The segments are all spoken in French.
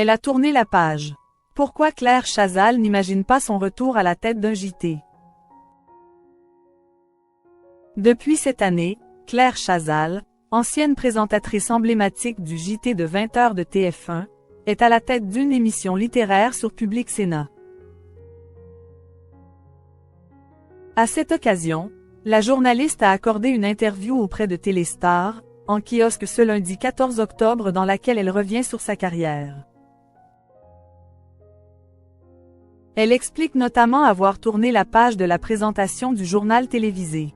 Elle a tourné la page. Pourquoi Claire Chazal n'imagine pas son retour à la tête d'un JT? Depuis cette année, Claire Chazal, ancienne présentatrice emblématique du JT de 20h de TF1, est à la tête d'une émission littéraire sur Public Sénat. À cette occasion, la journaliste a accordé une interview auprès de Téléstar, en kiosque ce lundi 14 octobre dans laquelle elle revient sur sa carrière. Elle explique notamment avoir tourné la page de la présentation du journal télévisé.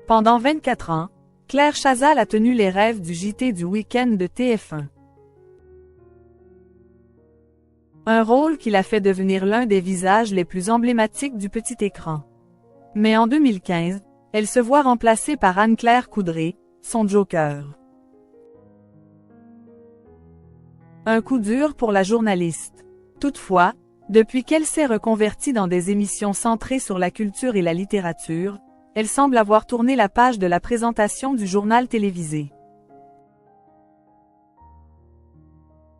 Pendant 24 ans, Claire Chazal a tenu les rêves du JT du week-end de TF1. Un rôle qui l'a fait devenir l'un des visages les plus emblématiques du petit écran. Mais en 2015, elle se voit remplacée par Anne-Claire Coudray, son Joker. Un coup dur pour la journaliste. Toutefois, depuis qu'elle s'est reconvertie dans des émissions centrées sur la culture et la littérature, elle semble avoir tourné la page de la présentation du journal télévisé.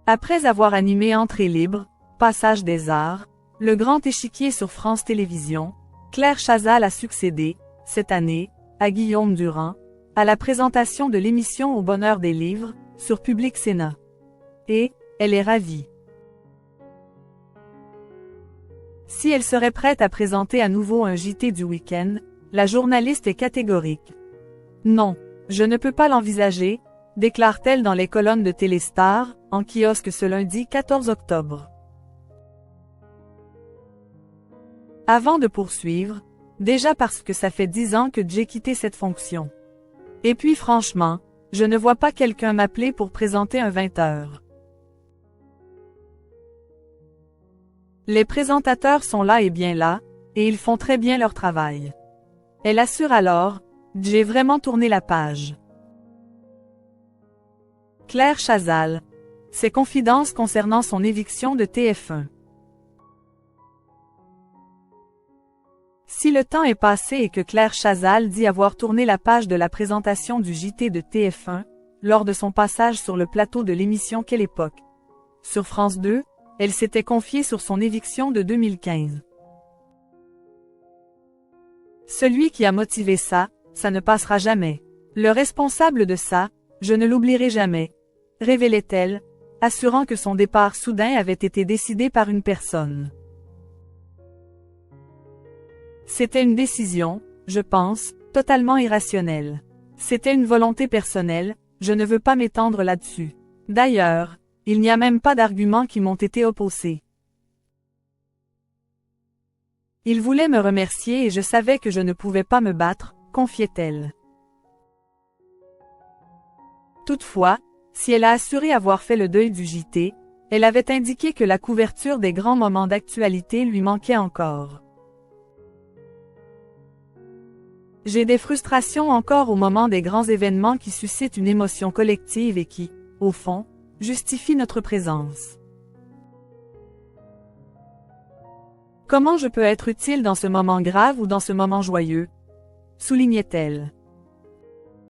Après avoir animé Entrée libre, Passage des arts, Le Grand Échiquier sur France Télévisions, Claire Chazal a succédé, cette année, à Guillaume Durand, à la présentation de l'émission Au bonheur des livres, sur Public Sénat. Et, elle est ravie. Si elle serait prête à présenter à nouveau un JT du week-end, la journaliste est catégorique. Non, je ne peux pas l'envisager, déclare-t-elle dans les colonnes de Téléstar, en kiosque ce lundi 14 octobre. Avant de poursuivre, déjà parce que ça fait 10 ans que j'ai quitté cette fonction. Et puis franchement, je ne vois pas quelqu'un m'appeler pour présenter un 20h. Les présentateurs sont là et bien là, et ils font très bien leur travail. Elle assure alors, j'ai vraiment tourné la page. Claire Chazal. Ses confidences concernant son éviction de TF1. Si le temps est passé et que Claire Chazal dit avoir tourné la page de la présentation du JT de TF1, lors de son passage sur le plateau de l'émission Quelle époque? Sur France 2, elle s'était confiée sur son éviction de 2015. Celui qui a motivé ça, ça ne passera jamais. Le responsable de ça, je ne l'oublierai jamais, révélait-elle, assurant que son départ soudain avait été décidé par une personne. C'était une décision, je pense, totalement irrationnelle. C'était une volonté personnelle, je ne veux pas m'étendre là-dessus. D'ailleurs, il n'y a même pas d'arguments qui m'ont été opposés. Il voulait me remercier et je savais que je ne pouvais pas me battre, confiait-elle. Toutefois, si elle a assuré avoir fait le deuil du JT, elle avait indiqué que la couverture des grands moments d'actualité lui manquait encore. J'ai des frustrations encore au moment des grands événements qui suscitent une émotion collective et qui, au fond, justifient notre présence. Comment je peux être utile dans ce moment grave ou dans ce moment joyeux? Soulignait-elle.